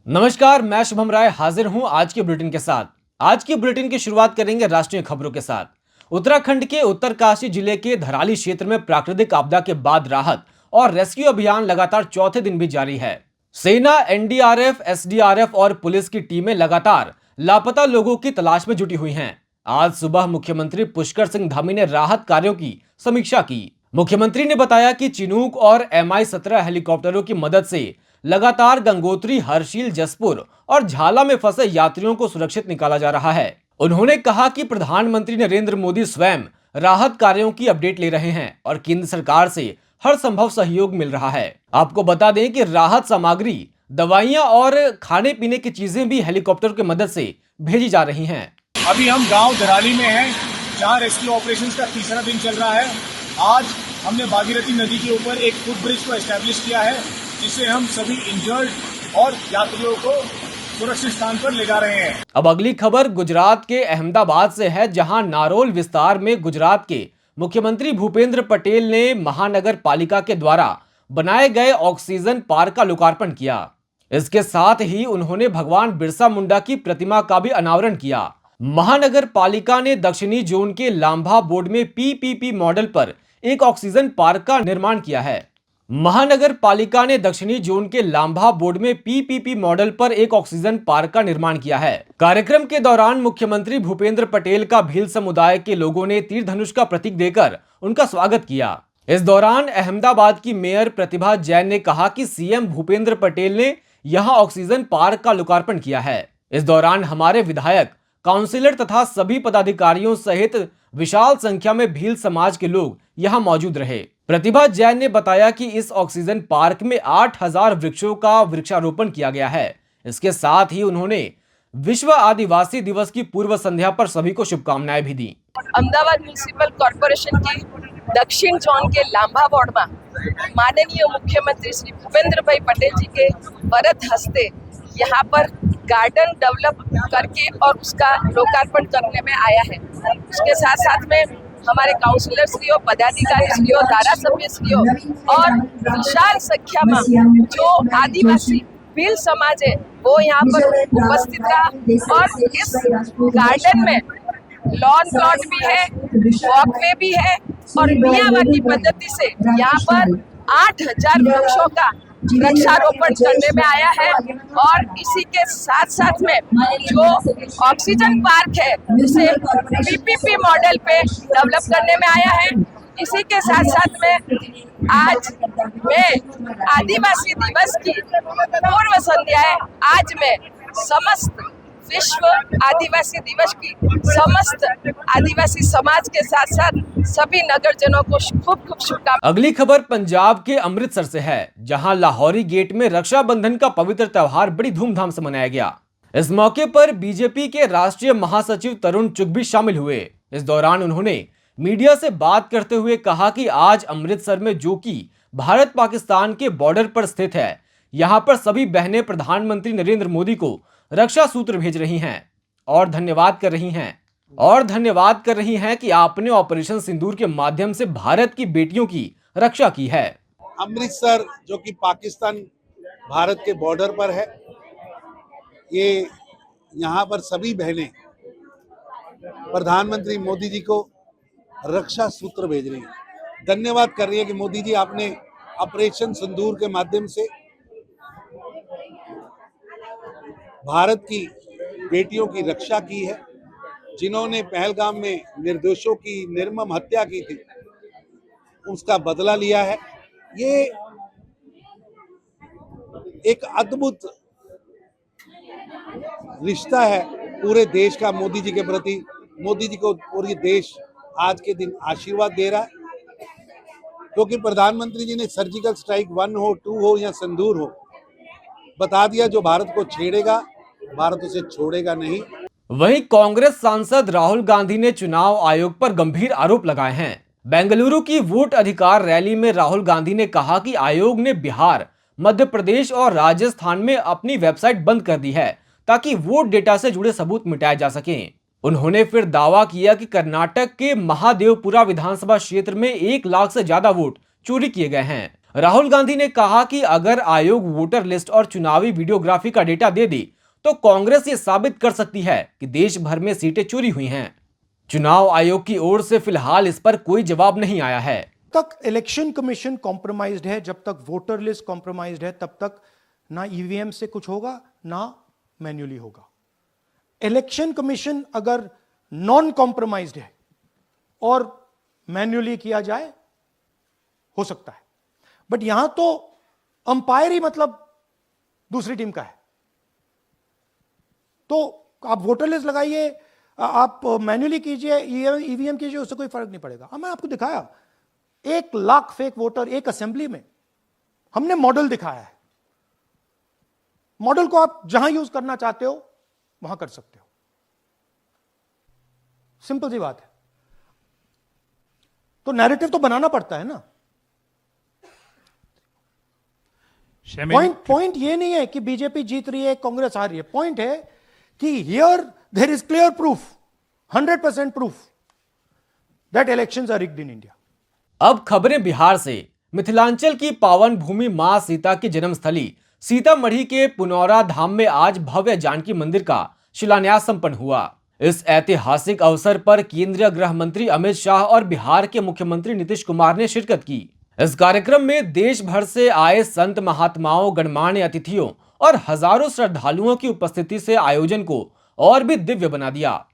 नमस्कार, मैं शुभम राय हाजिर हूं आज के बुलेटिन के साथ। आज के बुलेटिन की शुरुआत करेंगे राष्ट्रीय खबरों के साथ। उत्तराखंड के उत्तरकाशी जिले के धराली क्षेत्र में प्राकृतिक आपदा के बाद राहत और रेस्क्यू अभियान लगातार चौथे दिन भी जारी है। सेना, एनडीआरएफ, एसडीआरएफ और पुलिस की टीमें लगातार लापता लोगों की तलाश में जुटी हुई हैं। आज सुबह मुख्यमंत्री पुष्कर सिंह धामी ने राहत कार्यों की समीक्षा की। मुख्यमंत्री ने बताया कि चिनूक और MI-17 हेलीकॉप्टरों की मदद से लगातार गंगोत्री, हरशील, जसपुर और झाला में फंसे यात्रियों को सुरक्षित निकाला जा रहा है। उन्होंने कहा कि प्रधानमंत्री नरेंद्र मोदी स्वयं राहत कार्यों की अपडेट ले रहे हैं और केंद्र सरकार से हर संभव सहयोग मिल रहा है। आपको बता दें कि राहत सामग्री, दवाइयां और खाने पीने की चीजें भी हेलीकॉप्टर की मदद से भेजी जा रही हैं। अभी हम गांव धराली में हैं, जहां रेस्क्यू ऑपरेशंस का तीसरा दिन चल रहा है। आज हमने भागीरथी नदी के ऊपर एक फुट ब्रिज को एस्टैब्लिश किया है, जिससे हम सभी इंजर्ड और यात्रियों को सुरक्षित स्थान पर ले जा रहे हैं। अब अगली खबर गुजरात के अहमदाबाद से है, जहां नारोल विस्तार में गुजरात के मुख्यमंत्री भूपेंद्र पटेल ने महानगर पालिका के द्वारा बनाए गए ऑक्सीजन पार्क का लोकार्पण किया। इसके साथ ही उन्होंने भगवान बिरसा मुंडा की प्रतिमा का भी अनावरण किया। महानगर पालिका ने दक्षिणी जोन के लांभा बोर्ड में PPP मॉडल पर एक ऑक्सीजन पार्क का निर्माण किया है। महानगर पालिका ने दक्षिणी जोन के लांभा बोर्ड में PPP मॉडल पर एक ऑक्सीजन पार्क का निर्माण किया है। कार्यक्रम के दौरान मुख्यमंत्री भूपेंद्र पटेल का भील समुदाय के लोगों ने तीर धनुष का प्रतीक देकर उनका स्वागत किया। इस दौरान अहमदाबाद की मेयर प्रतिभा जैन ने कहा कि CM भूपेंद्र पटेल ने यहां ऑक्सीजन पार्क का लोकार्पण किया है। इस दौरान हमारे विधायक, काउंसिलर तथा सभी पदाधिकारियों सहित विशाल संख्या में भील समाज के लोग यहां मौजूद रहे। प्रतिभा जैन ने बताया कि इस ऑक्सीजन पार्क में 8000 वृक्षों का वृक्षारोपण किया गया है। इसके साथ ही उन्होंने विश्व आदिवासी दिवस की पूर्व संध्या पर सभी को शुभकामनाएं भी दी। अमदावाद म्युनिसिपल कॉर्पोरेशन की दक्षिण जोन के लांभा वार्ड में माननीय मुख्यमंत्री श्री भूपेंद्र भाई पटेल जी के वरद हस्ते यहाँ पर गार्डन डेवलप करके और उसका लोकार्पण करने में आया है। उसके साथ साथ में हमारे काउंसिलर श्रीओ, पदाधिकारी श्रीओ, धारासभ्य श्रीओ और विशाल संख्या में जो आदिवासी भील समाज है वो यहाँ पर उपस्थित रहा। और इस गार्डन में लॉन प्लॉट भी है, वॉकवे भी है और मियावाकी पद्धति से यहाँ पर 8000 वृक्षों का वृक्षारोपण करने में आया है। और इसी के साथ साथ में जो ऑक्सीजन पार्क है उसे PPP मॉडल पे डेवलप करने में आया है। इसी के साथ साथ में आज मैं आदिवासी दिवस की पूर्व संध्या है। आज मैं समस्त विश्व आदिवासी दिवस की समस्त आदिवासी समाज के साथ साथ सभी नगरजनों को खूब खूब शुभकामनाएं। अगली खबर पंजाब के अमृतसर से है, जहां लाहौरी गेट में रक्षाबंधन का पवित्र त्यौहार बड़ी धूमधाम से मनाया गया। इस मौके पर बीजेपी के राष्ट्रीय महासचिव तरुण चुग भी शामिल हुए। इस दौरान उन्होंने मीडिया से बात करते हुए कहा कि आज अमृतसर में, जो कि भारत पाकिस्तान के बॉर्डर पर स्थित है, यहाँ पर सभी बहनें प्रधानमंत्री नरेंद्र मोदी को रक्षा सूत्र भेज रही हैं और धन्यवाद कर रही हैं कि आपने ऑपरेशन सिंदूर के माध्यम से भारत की बेटियों की रक्षा की है। अमृतसर जो कि पाकिस्तान भारत के बॉर्डर पर है, ये यहाँ पर सभी बहनें प्रधानमंत्री मोदी जी को रक्षा सूत्र भेज रही हैं, धन्यवाद कर रही है कि मोदी जी आपने ऑपरेशन सिंदूर के माध्यम से भारत की बेटियों की रक्षा की है। जिन्होंने पहलगाम में निर्दोषों की निर्मम हत्या की थी, उसका बदला लिया है। ये एक अद्भुत रिश्ता है पूरे देश का मोदी जी के प्रति। मोदी जी को पूरी देश आज के दिन आशीर्वाद दे रहा है, क्योंकि प्रधानमंत्री जी ने सर्जिकल स्ट्राइक 1 हो, 2 हो या सिंदूर हो, बता दिया जो भारत को छेड़ेगा भारत उसे छोड़ेगा नहीं। वहीं कांग्रेस सांसद राहुल गांधी ने चुनाव आयोग पर गंभीर आरोप लगाए हैं। बेंगलुरु की वोट अधिकार रैली में राहुल गांधी ने कहा कि आयोग ने बिहार, मध्य प्रदेश और राजस्थान में अपनी वेबसाइट बंद कर दी है ताकि वोट डेटा से जुड़े सबूत मिटाए जा सकें। उन्होंने फिर दावा किया कि कर्नाटक के महादेवपुरा विधानसभा क्षेत्र में 1 लाख से ज्यादा वोट चोरी किए गए हैं। राहुल गांधी ने कहा कि अगर आयोग वोटर लिस्ट और चुनावी वीडियोग्राफी का डेटा दे दे तो कांग्रेस ये साबित कर सकती है कि देश भर में सीटें चोरी हुई हैं। चुनाव आयोग की ओर से फिलहाल इस पर कोई जवाब नहीं आया है। तक इलेक्शन कमीशन कॉम्प्रोमाइज्ड है, जब तक वोटर लिस्ट कॉम्प्रोमाइज्ड है तब तक ना ईवीएम से कुछ होगा ना मैन्युअली होगा। इलेक्शन कमीशन अगर नॉन कॉम्प्रोमाइज्ड है और मैन्युअली किया जाए हो सकता है, बट यहां तो अंपायर ही मतलब दूसरी टीम का है। तो आप वोटर लिस्ट लगाइए, आप मैन्युअली कीजिए, ईवीएम कीजिए, उससे कोई फर्क नहीं पड़ेगा। मैं आपको दिखाया 1 लाख फेक वोटर एक असेंबली में, हमने मॉडल दिखाया है। मॉडल को आप जहां यूज करना चाहते हो वहां कर सकते हो, सिंपल सी बात है। तो नैरेटिव तो बनाना पड़ता है ना। पॉइंट ये नहीं है कि बीजेपी जीत रही है कांग्रेस हार रही है। पॉइंट है कि here there is clear proof, 100% proof that elections are rigged in India. अब खबरें बिहार से। मिथिलांचल की पावन भूमि मां सीता की जन्मस्थली सीतामढ़ी के पुनौरा धाम में आज भव्य जानकी मंदिर का शिलान्यास संपन्न हुआ। इस ऐतिहासिक अवसर पर केंद्रीय गृह मंत्री अमित शाह और बिहार के मुख्यमंत्री नीतीश कुमार ने शिरकत की। इस कार्यक्रम में देश भर से आए संत महात्माओं, गणमान्य अतिथियों और हजारों श्रद्धालुओं की उपस्थिति से आयोजन को और भी दिव्य बना दिया।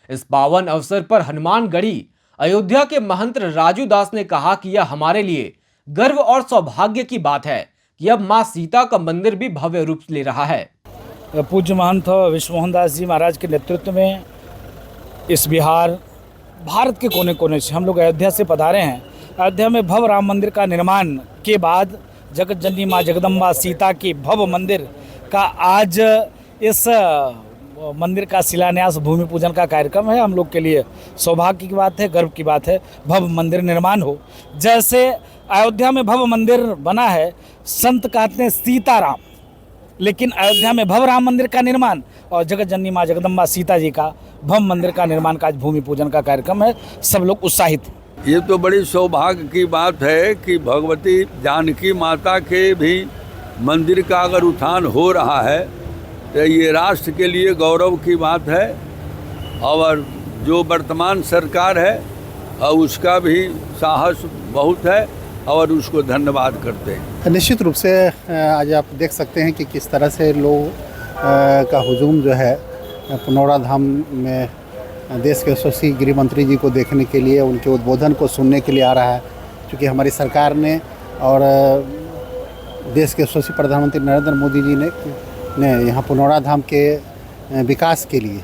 इस पावन अवसर पर हनुमानगढ़ी अयोध्या के महंत राजू दास ने कहा कि यह हमारे लिए गर्व और सौभाग्य की बात है कि अब मां सीता का मंदिर भी भव्य रूप ले रहा है। पूज्य महंत विश्व मोहन दास जी महाराज के नेतृत्व में इस बिहार, भारत के कोने कोने से हम लोग अयोध्या से पधारे हैं। अयोध्या में भव्य राम मंदिर का निर्माण के बाद जगत जननी माँ जगदम्बा सीता की भव्य मंदिर का आज इस मंदिर का शिलान्यास, भूमि पूजन का कार्यक्रम है। हम लोग के लिए सौभाग्य की बात है, गर्व की बात है। भव्य मंदिर निर्माण हो, जैसे अयोध्या में भव्य मंदिर बना है, संत कहते हैं सीताराम, लेकिन अयोध्या में भव्य राम मंदिर का निर्माण और जगत जननी माँ जगदम्बा सीता जी का भव्य मंदिर का निर्माण का आज भूमि पूजन का कार्यक्रम है। सब लोग उत्साहित हैं। ये तो बड़ी सौभाग्य की बात है कि भगवती जानकी माता के भी मंदिर का अगर उत्थान हो रहा है तो ये राष्ट्र के लिए गौरव की बात है। और जो वर्तमान सरकार है उसका भी साहस बहुत है और उसको धन्यवाद करते हैं। निश्चित रूप से आज आप देख सकते हैं कि किस तरह से लोग का हुजूम जो है पुनौरा धाम में देश के यशस्वी गृह मंत्री जी को देखने के लिए, उनके उद्बोधन को सुनने के लिए आ रहा है। क्योंकि हमारी सरकार ने और देश के यशस्वी प्रधानमंत्री नरेंद्र मोदी जी ने यहाँ पुनौरा धाम के विकास के लिए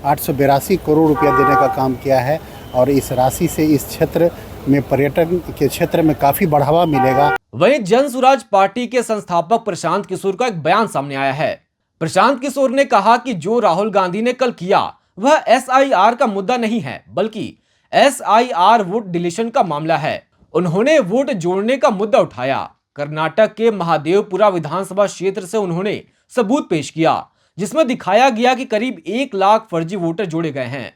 882 करोड़ रुपया देने का काम किया है और इस राशि से इस क्षेत्र में पर्यटन के क्षेत्र में काफ़ी बढ़ावा मिलेगा। वहीं जन सुराज पार्टी के संस्थापक प्रशांत किशोर का एक बयान सामने आया है। प्रशांत किशोर ने कहा कि जो राहुल गांधी ने कल किया वह SIR का मुद्दा नहीं है, बल्कि SIR वोट डिलीशन का मामला है। उन्होंने वोट जोड़ने का मुद्दा उठाया। कर्नाटक के महादेवपुरा विधानसभा क्षेत्र से उन्होंने सबूत पेश किया, जिसमें दिखाया गया कि करीब 1 लाख फर्जी वोटर जोड़े गए हैं।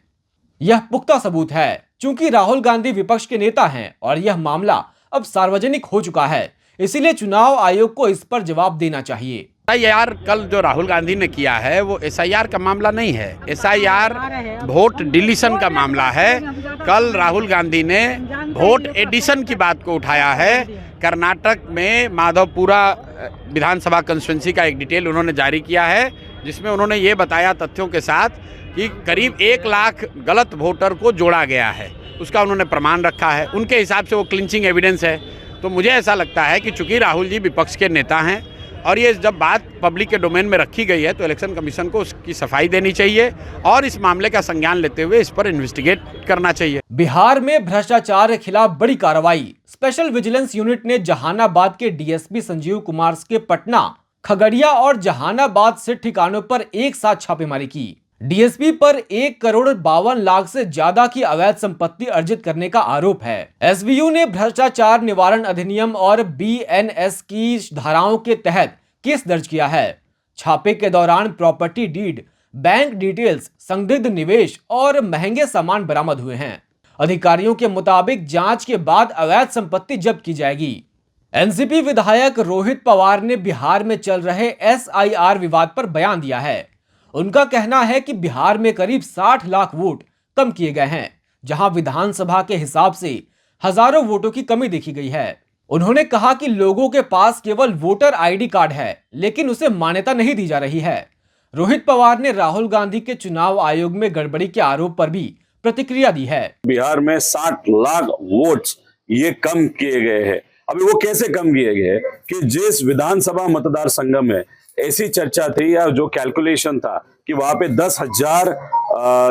यह पुख्ता सबूत है। चूंकि राहुल गांधी विपक्ष के नेता हैं और यह मामला अब सार्वजनिक हो चुका है, इसीलिए चुनाव आयोग को इस पर जवाब देना चाहिए। SIR कल जो राहुल गांधी ने किया है वो SIR का मामला नहीं है। SIR वोट डिलीशन का मामला है। कल राहुल गांधी ने वोट एडिशन की बात को उठाया है। कर्नाटक में माधवपुरा विधानसभा कंस्टिट्यूंसी का एक डिटेल उन्होंने जारी किया है, जिसमें उन्होंने ये बताया तथ्यों के साथ कि करीब 1 लाख गलत वोटर को जोड़ा गया है। उसका उन्होंने प्रमाण रखा है। उनके हिसाब से वो क्लिंचिंग एविडेंस है। तो मुझे ऐसा लगता है कि चूंकि राहुल जी विपक्ष के नेता हैं और ये जब बात पब्लिक के डोमेन में रखी गई है तो इलेक्शन कमीशन को उसकी सफाई देनी चाहिए और इस मामले का संज्ञान लेते हुए इस पर इन्वेस्टिगेट करना चाहिए। बिहार में भ्रष्टाचार के खिलाफ बड़ी कार्रवाई। स्पेशल विजिलेंस यूनिट ने जहानाबाद के DSP संजीव कुमार के पटना, खगड़िया और जहानाबाद से ठिकानों पर एक साथ छापेमारी की। DSP पर 1,52,00,000 से ज्यादा की अवैध संपत्ति अर्जित करने का आरोप है। SVU ने भ्रष्टाचार निवारण अधिनियम और BNS की धाराओं के तहत केस दर्ज किया है। छापे के दौरान प्रॉपर्टी डीड, बैंक डिटेल्स, संदिग्ध निवेश और महंगे सामान बरामद हुए हैं। अधिकारियों के मुताबिक जांच के बाद अवैध संपत्ति जब्त की जाएगी। एनसीपी विधायक रोहित पवार ने बिहार में चल रहे एसआईआर विवाद पर बयान दिया है। उनका कहना है कि बिहार में करीब 60 लाख वोट कम किए गए हैं, जहां विधानसभा के हिसाब से हजारों वोटों की कमी देखी गई है। उन्होंने कहा कि लोगों के पास केवल वोटर आईडी कार्ड है, लेकिन उसे मान्यता नहीं दी जा रही है। रोहित पवार ने राहुल गांधी के चुनाव आयोग में गड़बड़ी के आरोप पर भी प्रतिक्रिया दी है। बिहार में 60 लाख वोट्स ये कम किए गए हैं। अभी वो कैसे कम किए गए कि जिस विधानसभा मतदार संघ में ऐसी चर्चा थी या जो कैलकुलेशन था कि वहां पे 10,000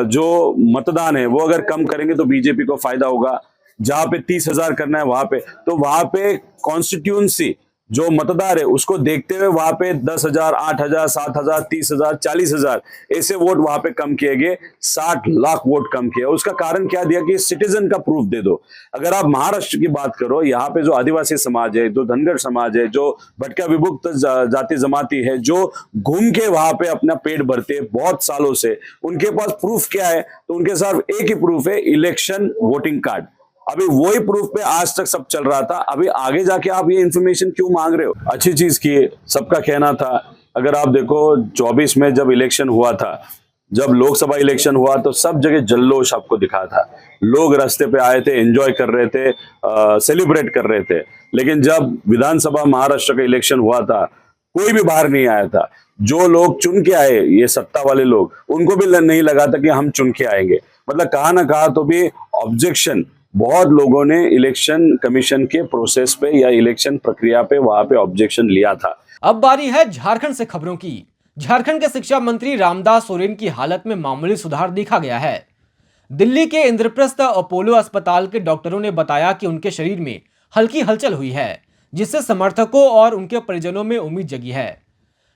जो मतदान है वो अगर कम करेंगे तो बीजेपी को फायदा होगा, जहां पे 30,000 करना है वहां पे कॉन्स्टिट्यूंसी जो मतदार है उसको देखते हुए वहां पे 10,000, 8,000, 7,000, 30,000, 40,000 ऐसे वोट वहां पे कम किए गए। 60 लाख वोट कम किया। उसका कारण क्या दिया कि सिटीजन का प्रूफ दे दो। अगर आप महाराष्ट्र की बात करो, यहाँ पे जो आदिवासी समाज है, जो धनगर समाज है, जो भटका विमुक्त जाति जमाती है, जो घूम के वहां पे अपना पेट भरते हैं बहुत सालों से, उनके पास प्रूफ क्या है? तो उनके साथ एक ही प्रूफ है, इलेक्शन वोटिंग कार्ड। अभी वही प्रूफ पे आज तक सब चल रहा था। अभी आगे जाके आप ये इंफॉर्मेशन क्यों मांग रहे हो? अच्छी चीज की है, सबका कहना था। अगर आप देखो 24 में जब इलेक्शन हुआ था, जब लोकसभा इलेक्शन हुआ तो सब जगह जल्लोश आपको दिखा था। लोग रास्ते पे आए थे, एंजॉय कर रहे थे, सेलिब्रेट कर रहे थे। लेकिन जब विधानसभा महाराष्ट्र का इलेक्शन हुआ था, कोई भी बाहर नहीं आया था। जो लोग चुन के आए, ये सत्ता वाले लोग, उनको भी नहीं लगा था कि हम चुन के आएंगे। मतलब कहा ना कहा तो भी ऑब्जेक्शन बहुत लोगों ने इलेक्शन कमीशन के प्रोसेस पे या इलेक्शन प्रक्रिया पे वहां पे ऑब्जेक्शन लिया था। अब बारी है झारखंड से खबरों की। झारखंड के शिक्षा मंत्री रामदास सोरेन की हालत में मामूली सुधार देखा गया है। दिल्ली के इंद्रप्रस्थ अपोलो अस्पताल के डॉक्टरों ने बताया कि उनके शरीर में हल्की हलचल हुई है, जिससे समर्थकों और उनके परिजनों में उम्मीद जगी है।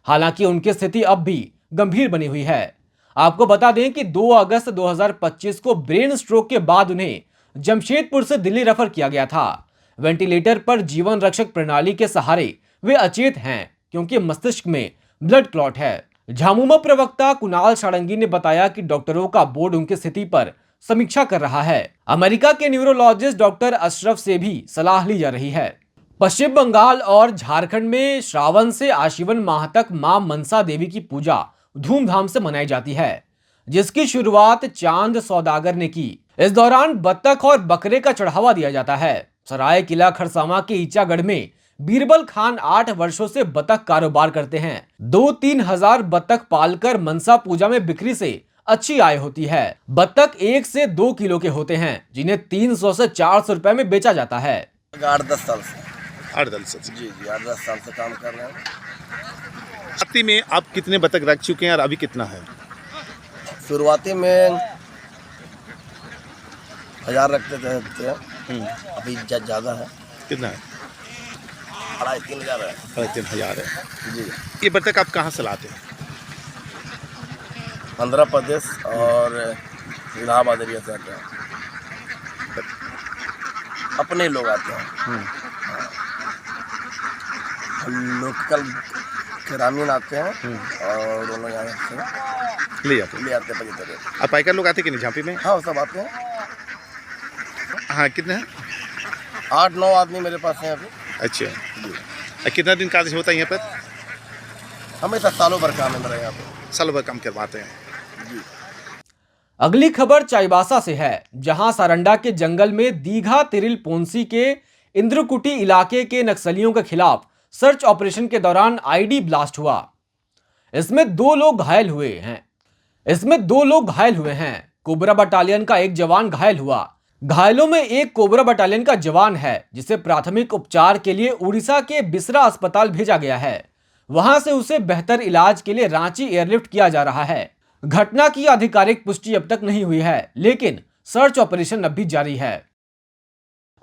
हालांकि उनकी स्थिति अब भी गंभीर बनी हुई है। आपको बता दें कि 2 अगस्त 2025 को ब्रेन स्ट्रोक के बाद उन्हें जमशेदपुर से दिल्ली रेफर किया गया था। वेंटिलेटर पर जीवन रक्षक प्रणाली के सहारे वे अचेत हैं, क्योंकि मस्तिष्क में ब्लड क्लॉट है। झामुमो प्रवक्ता कुणाल सारंगी ने बताया कि डॉक्टरों का बोर्ड उनकी स्थिति पर समीक्षा कर रहा है। अमेरिका के न्यूरोलॉजिस्ट डॉक्टर अशरफ से भी सलाह ली जा रही है। पश्चिम बंगाल और झारखंड में श्रावण से आश्विन माह तक मां मनसा देवी की पूजा धूमधाम से मनाई जाती है, जिसकी शुरुआत चांद सौदागर ने की। इस दौरान बत्तख और बकरे का चढ़ावा दिया जाता है। सराय किला खरसावां के ईचागढ़ में बीरबल खान 8 वर्षों से बतख कारोबार करते हैं। 2-3 हजार बतख पालकर मनसा पूजा में बिक्री से अच्छी आय होती है। बतख 1 से 2 किलो के होते हैं, जिन्हें 300 से 400 रुपए में बेचा जाता है। 8-10 साल से 8-10 साल से जी 8-10 साल से काम कर रहे हैं। शुरुआती में आप कितने बतख रख चुके हैं और अभी कितना है? शुरुआती में 1000 रखते थे, अभी ज़्यादा है। कितना है? 2,500-3,000 है। 3,000 है जी। ये बतख आप कहाँ से लाते हैं? आंध्र प्रदेश और इलाहाबाद एरिया से आते हैं, अपने लोग आते हैं। लोकल ग्रामीण आते हैं और उन लोग यहाँ से ले आते हैं पचहत्तर। और पाइकर लोग आते कि नहीं झांपी में? हाँ वो सब आते हैं। हाँ कितने हैं? 8-9 आदमी मेरे पास हैं अभी। अच्छा, और कितना दिन कार्य होता है यहाँ पर? हमेशा सालों भर काम है मेरा यहाँ पे, सालों भर काम करवाते हैं। अगली खबर चाईबासा से है, जहां सारंडा के जंगल में दीघा तिरिल पोंसी के इंद्रकुटी इलाके के नक्सलियों के खिलाफ सर्च ऑपरेशन के दौरान आईडी ब्लास्ट हुआ। इसमें 2 लोग घायल हुए हैं। कोबरा बटालियन का एक जवान घायल हुआ। घायलों में एक कोबरा बटालियन का जवान है, जिसे प्राथमिक उपचार के लिए उड़ीसा के बिसरा अस्पताल भेजा गया है। वहां से उसे बेहतर इलाज के लिए रांची एयरलिफ्ट किया जा रहा है। घटना की आधिकारिक पुष्टि अब तक नहीं हुई है, लेकिन सर्च ऑपरेशन अब भी जारी है।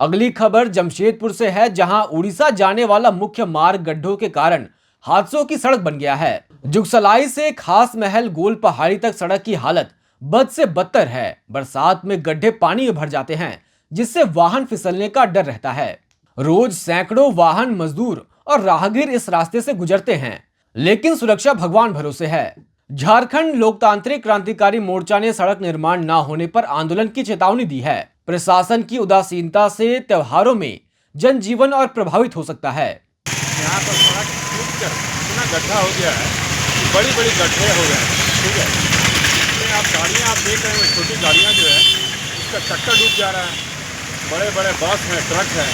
अगली खबर जमशेदपुर से है, जहां उड़ीसा जाने वाला मुख्य मार्ग गड्ढों के कारण हादसों की सड़क बन गया है। जुगसलाई से खास महल गोल पहाड़ी तक सड़क की हालत बद से बदतर है। बरसात में गड्ढे पानी में भर जाते हैं, जिससे वाहन फिसलने का डर रहता है। रोज सैकड़ों वाहन, मजदूर और राहगीर इस रास्ते से गुजरते हैं, लेकिन सुरक्षा भगवान भरोसे है। झारखंड लोकतांत्रिक क्रांतिकारी मोर्चा ने सड़क निर्माण न होने पर आंदोलन की चेतावनी दी है। प्रशासन की उदासीनता से त्योहारों में जनजीवन और प्रभावित हो सकता है। यहाँ पर सड़क टूट कर इतना गड्ढा हो गया है कि बड़ी बड़ी गड्ढे हो गए हैं, ठीक है। इसमें आप गाड़ियाँ आप देख रहे हैं, छोटी गाड़ियाँ जो है उसका चक्का डूब जा रहा है, बड़े बड़े बस हैं, ट्रक हैं,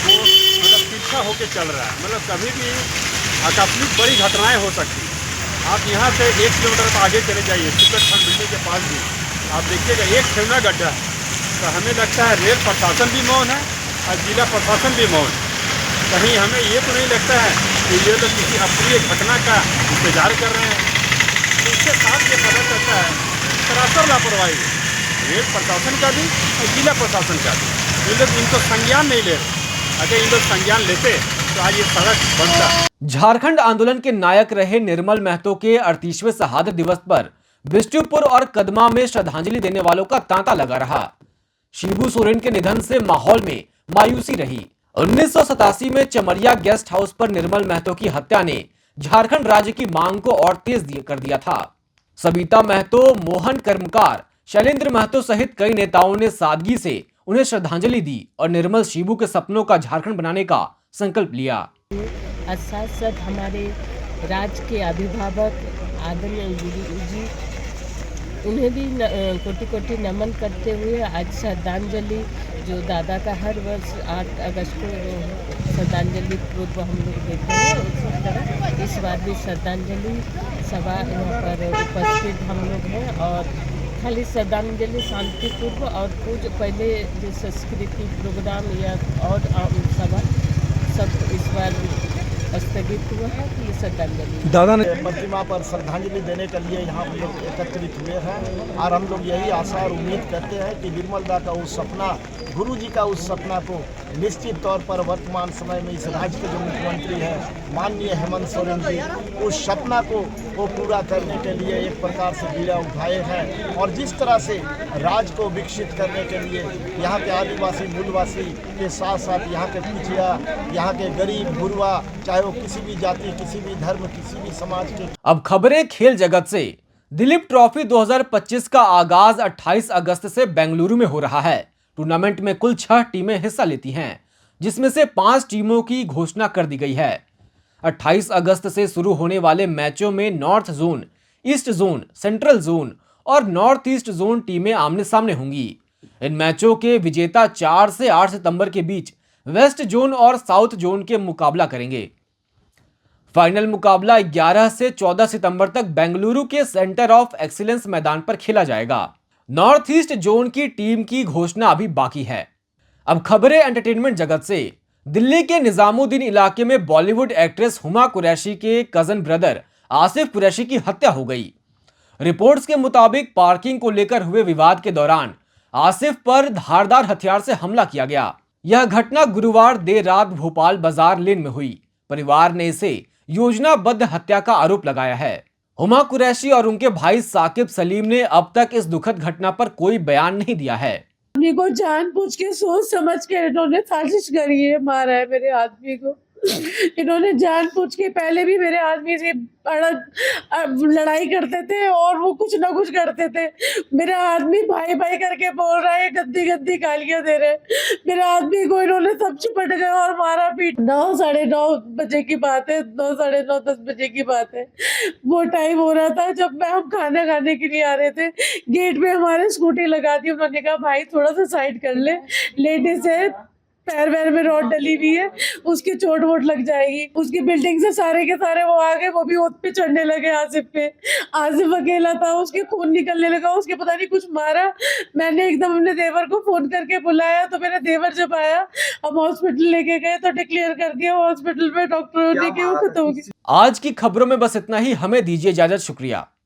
वो मतलब तिरछा होकर चल रहा है। मतलब कभी भी आकस्मिक बड़ी घटनाएं हो सकती हैं। आप यहाँ से 1 किलोमीटर आगे चले जाइए, टिकट फंड बिल्डिंग के पास भी आप देखिएगा एक ठेवना गड्ढा है। तो हमें लगता है रेल प्रशासन भी मौन है और जिला प्रशासन भी मौन है। कहीं हमें ये तो नहीं लगता है कि ये लोग किसी अप्रिय घटना का इंतजार कर रहे हैं। तो इसके साथ ये पता चलता है सरासर लापरवाही है रेल प्रशासन का भी और जिला प्रशासन का भी। ये लोग इनको संज्ञान नहीं ले रहे। अगर इन लोग संज्ञान लेते तो आज ये सड़क बनता। झारखंड आंदोलन के नायक रहे निर्मल महतो के 38वें शहादत दिवस पर बिष्टुपुर और कदमा में श्रद्धांजलि देने वालों का तांता लगा रहा। शिबू सोरेन के निधन से माहौल में मायूसी रही। 1987 में चमरिया गेस्ट हाउस पर निर्मल महतो की हत्या ने झारखंड राज्य की मांग को और तेज कर दिया था। सबिता महतो, मोहन कर्मकार, शैलेंद्र महतो सहित कई नेताओं ने सादगी से उन्हें श्रद्धांजलि दी और निर्मल शिबू के सपनों का झारखंड बनाने का संकल्प लिया। साथ साथ हमारे राज्य के अभिभावक आदरणीय गुरु जी, उन्हें भी कोटि कोटि नमन करते हुए आज श्रद्धांजलि जो दादा का हर वर्ष 8 अगस्त को श्रद्धांजलि पूर्व हम लोग देते हैं, उसी तरह इस बार भी श्रद्धांजलि सभा यहाँ पर उपस्थित हम लोग हैं। और खाली श्रद्धांजलि शांतिपूर्व और कुछ पहले जो संस्कृति प्रोग्राम या और सभा सब इस बार स्थगित हुआ है कि ये श्रद्धांजलि दादा ने प्रतिमा पर श्रद्धांजलि देने के लिए यहाँ हम लोग एकत्रित हुए हैं। और हम लोग यही आशा और उम्मीद करते हैं कि निर्मल दा का उस सपना, गुरु जी का उस सपना को निश्चित तौर पर वर्तमान समय में इस राज्य के जो मुख्यमंत्री हैं माननीय हेमंत सोरेन जी, उस सपना को वो पूरा करने के लिए एक प्रकार से बीड़ा उठाए हैं। और जिस तरह से राज्य को विकसित करने के लिए यहाँ के आदिवासी मूलवासी के साथ साथ यहाँ के पिछड़ा, यहाँ के गरीब गुरुआ, चाहे वो किसी भी जाति, किसी भी धर्म, किसी भी समाज के। अब खबरें खेल जगत से। दिलीप ट्रॉफी 2025 का आगाज 28 अगस्त से बेंगलुरु में हो रहा है। टूर्नामेंट में कुल 6 टीमें हिस्सा लेती हैं, जिसमें से 5 टीमों की घोषणा कर दी गई है। 28 अगस्त से शुरू होने वाले मैचों में north zone, east zone, central zone और नॉर्थ ईस्ट जोन टीमें आमने सामने होंगी। इन मैचों के विजेता 4 से 8 सितंबर के बीच वेस्ट जोन और साउथ जोन के मुकाबला करेंगे। फाइनल मुकाबला 11 से 14 सितंबर तक बेंगलुरु के सेंटर ऑफ एक्सीलेंस मैदान पर खेला जाएगा। नॉर्थ ईस्ट जोन की टीम की घोषणा अभी बाकी है। अब खबरें एंटरटेनमेंट जगत से। दिल्ली के निजामुद्दीन इलाके में बॉलीवुड एक्ट्रेस हुमा कुरैशी के कजन ब्रदर आसिफ कुरैशी की हत्या हो गई। रिपोर्ट्स के मुताबिक पार्किंग को लेकर हुए विवाद के दौरान आसिफ पर धारदार हथियार से हमला किया गया। यह घटना गुरुवार देर रात भोपाल बाजार लेन में हुई। परिवार ने इसे योजनाबद्ध हत्या का आरोप लगाया है। हुमा कुरैशी और उनके भाई साकिब सलीम ने अब तक इस दुखद घटना पर कोई बयान नहीं दिया है। आदमी को जानबूझ के सोच समझ के इन्होंने साजिश करी है, मारा है मेरे आदमी को। इन्होंने जानबूझ के, पहले भी मेरे आदमी से लड़ाई करते थे और वो कुछ ना कुछ करते थे। मेरा आदमी भाई भाई करके बोल रहा है, गद्दी गद्दी गालियां दे रहे। मेरे आदमी को इन्होंने सब चिपट गए और मारा पीट। 9, साढ़े 9 बजे की बात है, 9, साढ़े 9, 10 बजे की बात है। वो टाइम हो रहा था जब हम खाना खाने के लिए आ रहे थे। गेट पे हमारे स्कूटी लगा दी। उन्होंने कहा भाई थोड़ा सा साइड कर ले, लेडीज है, पैर वैर में रॉड डली हुई है, उसकी चोट वोट लग जाएगी। उसकी बिल्डिंग से सारे के सारे वो आ गए, वो भी ओत पे चढ़ने लगे आसिफ पे। आसिफ अकेला था, उसके खून निकलने लगा, उसके पता नहीं कुछ मारा। मैंने एकदम अपने देवर को फोन करके बुलाया, तो मेरा देवर जब आया, हम हॉस्पिटल लेके गए तो डिक्लेयर कर दिया हॉस्पिटल में डॉक्टरों ने कि वो खत्म हो गई। आज की खबरों में बस इतना ही। हमें दीजिए इजाजत। शुक्रिया।